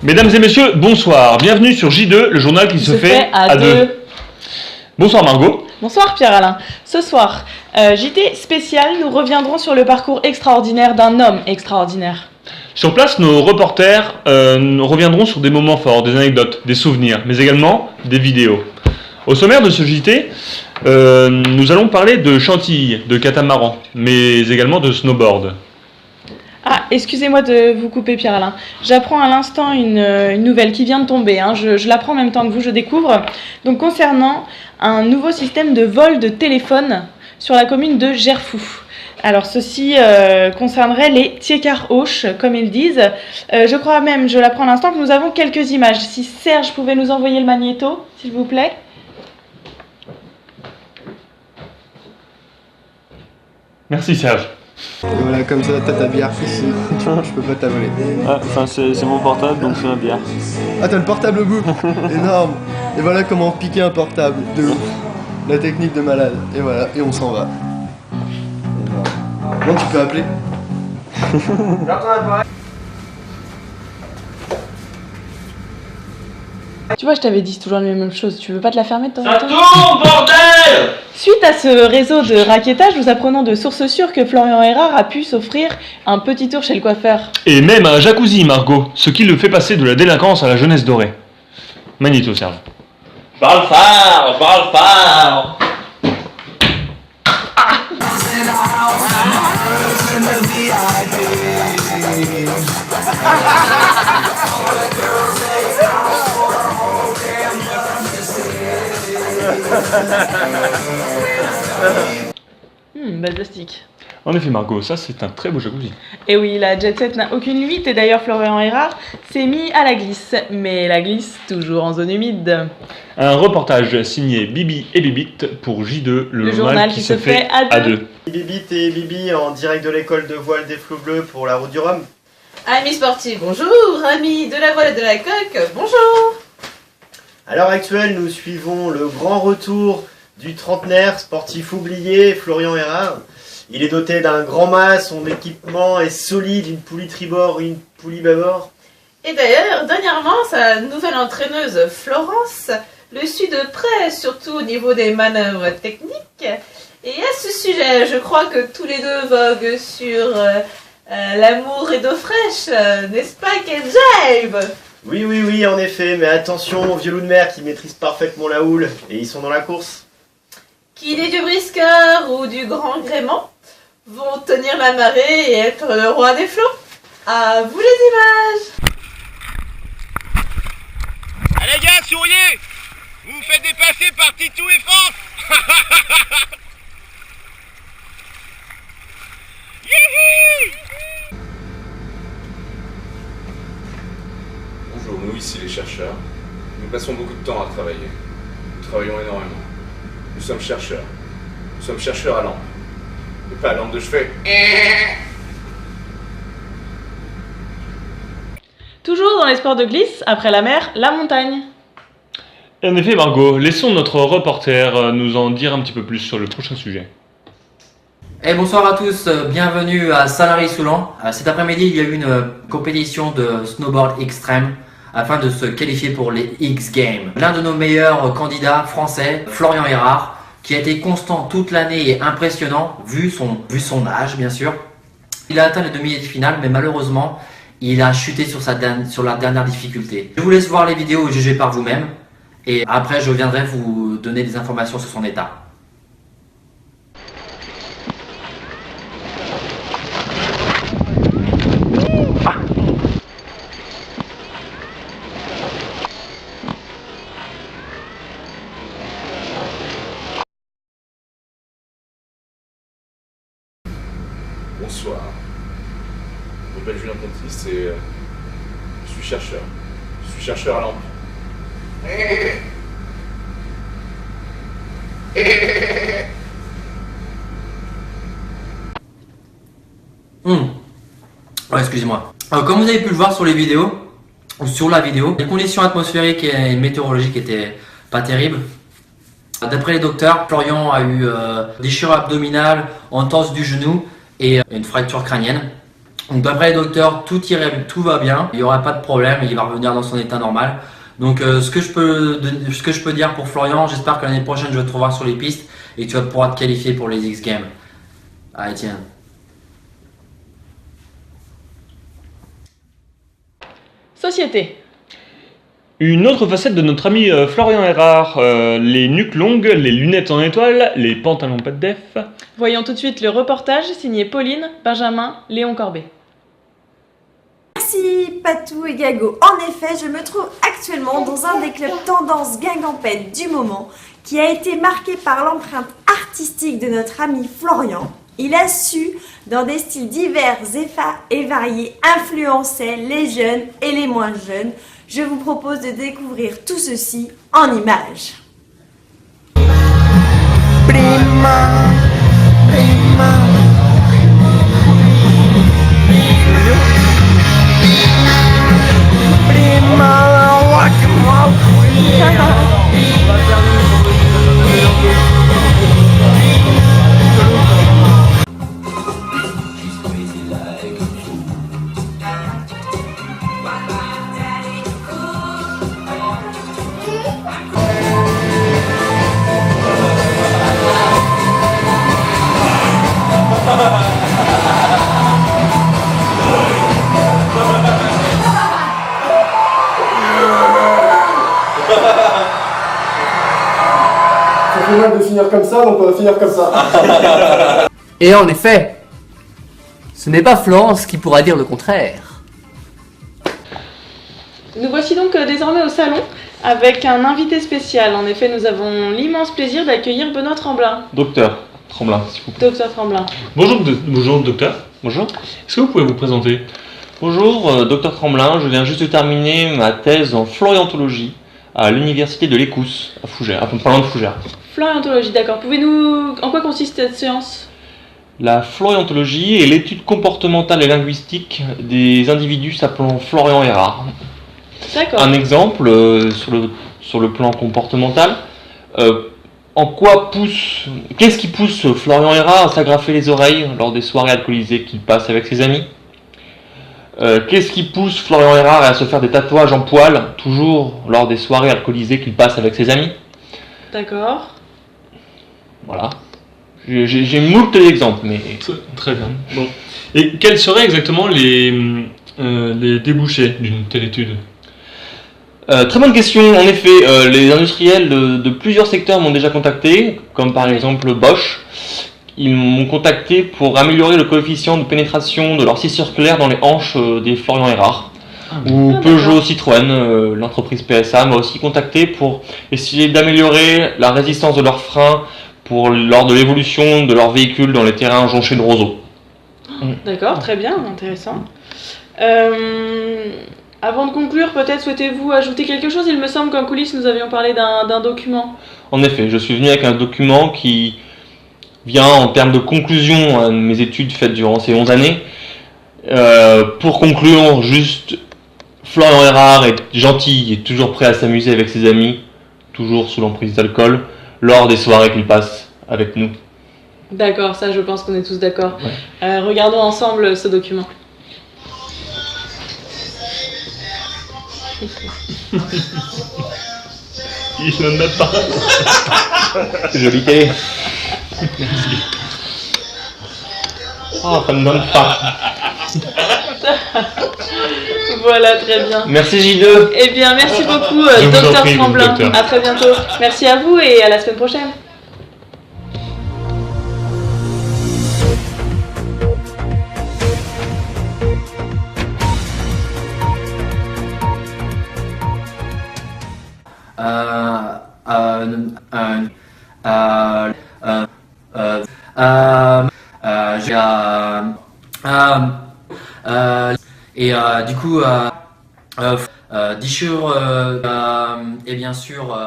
Mesdames et messieurs, bonsoir. Bienvenue sur J2, le journal qui se fait à deux. Bonsoir Margot. Bonsoir Pierre-Alain. Ce soir, JT spécial, nous reviendrons sur le parcours extraordinaire d'un homme extraordinaire. Sur place, nos reporters reviendront sur des moments forts, des anecdotes, des souvenirs, mais également des vidéos. Au sommaire de ce JT, nous allons parler de Chantilly, de catamaran, mais également de snowboard. Ah, excusez-moi de vous couper Pierre-Alain. J'apprends à l'instant une nouvelle qui vient de tomber. Je l'apprends en même temps que vous, je découvre. Donc concernant un nouveau système de vol de téléphone sur la commune de Gerfou. Alors ceci concernerait les Tiécar-Auch, comme ils disent. Je crois même, je l'apprends à l'instant, que nous avons quelques images. Si Serge pouvait nous envoyer le magnéto, s'il vous plaît. Merci Serge. Et voilà, comme ça, t'as ta bière ici. Tu vois, je peux pas te la voler. Ah, enfin, c'est mon portable, donc c'est ma bière. Ah, t'as le portable au bout. Énorme. Et voilà comment piquer un portable. De ouf. La technique de malade. Et voilà, et on s'en va. Bon, tu peux appeler. Tu vois, je t'avais dit, c'est toujours la même chose. Tu veux pas te la fermer de temps en Ça temps ? tourne, bordel! Suite à ce réseau de raquettage, nous apprenons de sources sûres que Florian Hérard a pu s'offrir un petit tour chez le coiffeur. Et même un jacuzzi, Margot, ce qui le fait passer de la délinquance à la jeunesse dorée. Magnéto, Serge. Parle fort. Belle plastique. En effet, Margot, ça c'est un très beau jacuzzi. Et oui, la jet set n'a aucune limite et d'ailleurs Florian Hérard s'est mis à la glisse. Mais la glisse toujours en zone humide. Un reportage signé Bibi et Bibite pour J2, le journal qui se fait à deux. Bibit et Bibi en direct de l'école de voile des Flots Bleus pour la route du Rhum. Amis sportifs, bonjour. Amis de la voile et de la coque, bonjour. À l'heure actuelle, nous suivons le grand retour du trentenaire sportif oublié, Florian Hérard. Il est doté d'un grand mât, son équipement est solide, une poulie tribord, une poulie bâbord. Et d'ailleurs, dernièrement, sa nouvelle entraîneuse Florence le suit de près, surtout au niveau des manœuvres techniques. Et à ce sujet, je crois que tous les deux voguent sur l'amour et d'eau fraîche, n'est-ce pas, Kenjaib? Oui, en effet, mais attention aux vieux loups de mer qui maîtrisent parfaitement la houle, et ils sont dans la course. Qu'il ait du briscard ou du grand gréement, vont tenir la marée et être le roi des flots. À vous les images. Allez gars, souriez! Vous vous faites dépasser par Titou et France! Bonjour, nous ici les chercheurs. Nous passons beaucoup de temps à travailler. Nous travaillons énormément. Nous sommes chercheurs. Nous sommes chercheurs à lampe. Et pas à lampe de chevet. Toujours dans les sports de glisse, après la mer, la montagne. Et en effet, Margot, laissons notre reporter nous en dire un petit peu plus sur le prochain sujet. Et bonsoir à tous, bienvenue à Sanary-Soulan. Cet après-midi, il y a eu une compétition de snowboard extrême afin de se qualifier pour les X Games. L'un de nos meilleurs candidats français, Florian Hérard, qui a été constant toute l'année et impressionnant, vu son âge bien sûr. Il a atteint les demi-finales, mais malheureusement, il a chuté sur la dernière difficulté. Je vous laisse voir les vidéos et juger par vous-même. Et après, je viendrai vous donner des informations sur son état. Bonsoir. Je m'appelle Julien Pontis et je suis chercheur. Je suis chercheur à lampe. Ouais, excusez-moi. Comme vous avez pu le voir sur les vidéos, ou sur la vidéo, les conditions atmosphériques et météorologiques étaient pas terribles. D'après les docteurs, Florian a eu déchirure abdominale, entorse du genou et une fracture crânienne. Donc d'après les docteurs, tout va bien, il n'y aura pas de problème, il va revenir dans son état normal. Donc ce que je peux dire pour Florian, j'espère que l'année prochaine je vais te revoir sur les pistes et que tu vas pouvoir te qualifier pour les X Games. Allez, tiens. Société. Une autre facette de notre ami Florian Erard, les nuques longues, les lunettes en étoile, les pantalons pas de def. Voyons tout de suite le reportage signé Pauline, Benjamin, Léon Corbet. Merci Patou et Gago. En effet, je me trouve actuellement dans un des clubs tendance guingampette du moment qui a été marqué par l'empreinte artistique de notre ami Florian. Il a su, dans des styles divers et variés, influencer les jeunes et les moins jeunes. Je vous propose de découvrir tout ceci en images. Ça fait mal de finir comme ça, donc on va finir comme ça. Et en effet, ce n'est pas Florence qui pourra dire le contraire. Nous voici donc désormais au salon avec un invité spécial. En effet, nous avons l'immense plaisir d'accueillir Benoît Tremblin. Docteur Tremblin, s'il vous plaît. Docteur Tremblin. Bonjour docteur. Bonjour. Est-ce que vous pouvez vous présenter? Bonjour, docteur Tremblin, je viens juste de terminer ma thèse en floriantologie à l'université de l'Écousse, à Fougères, à pas loin de Fougères. Floriantologie, d'accord. Pouvez-nous... En quoi consiste cette séance? La floriantologie est l'étude comportementale et linguistique des individus s'appelant Florian Erard. D'accord. Un exemple sur le plan comportemental, qu'est-ce qui pousse Florian Erard à s'agrafer les oreilles lors des soirées alcoolisées qu'il passe avec ses amis? Qu'est-ce qui pousse Florian Erard à se faire des tatouages en poil, toujours lors des soirées alcoolisées qu'il passe avec ses amis? D'accord. Voilà. J'ai moult exemples, mais... Très bien. Bon. Et quels seraient exactement les débouchés d'une telle étude? Très bonne question. En effet, les industriels de plusieurs secteurs m'ont déjà contacté, comme par exemple Bosch. Ils m'ont contacté pour améliorer le coefficient de pénétration de leur scie circulaire dans les hanches des Florian Erard. Ou Peugeot Citroën, l'entreprise PSA, m'a aussi contacté pour essayer d'améliorer la résistance de leurs freins lors de l'évolution de leur véhicule dans les terrains jonchés de roseaux. D'accord, très bien, intéressant. Avant de conclure, peut-être souhaitez-vous ajouter quelque chose? Il me semble qu'en coulisses, nous avions parlé d'un document. En effet, je suis venu avec un document qui vient en termes de conclusion à mes études faites durant ces 11 années. Pour conclure, juste, Florian Erard est gentil et toujours prêt à s'amuser avec ses amis, toujours sous l'emprise d'alcool, lors des soirées qu'il passe avec nous. D'accord, ça je pense qu'on est tous d'accord. Ouais. Regardons ensemble ce document. Il n'en a pas. Jolie télé. Merci. Oh, ça me donne pas. Voilà, très bien. Merci J2. Eh bien, merci beaucoup, docteur Tremblin. À très bientôt. Merci à vous et à la semaine prochaine. Et du coup, Dishure et bien sûr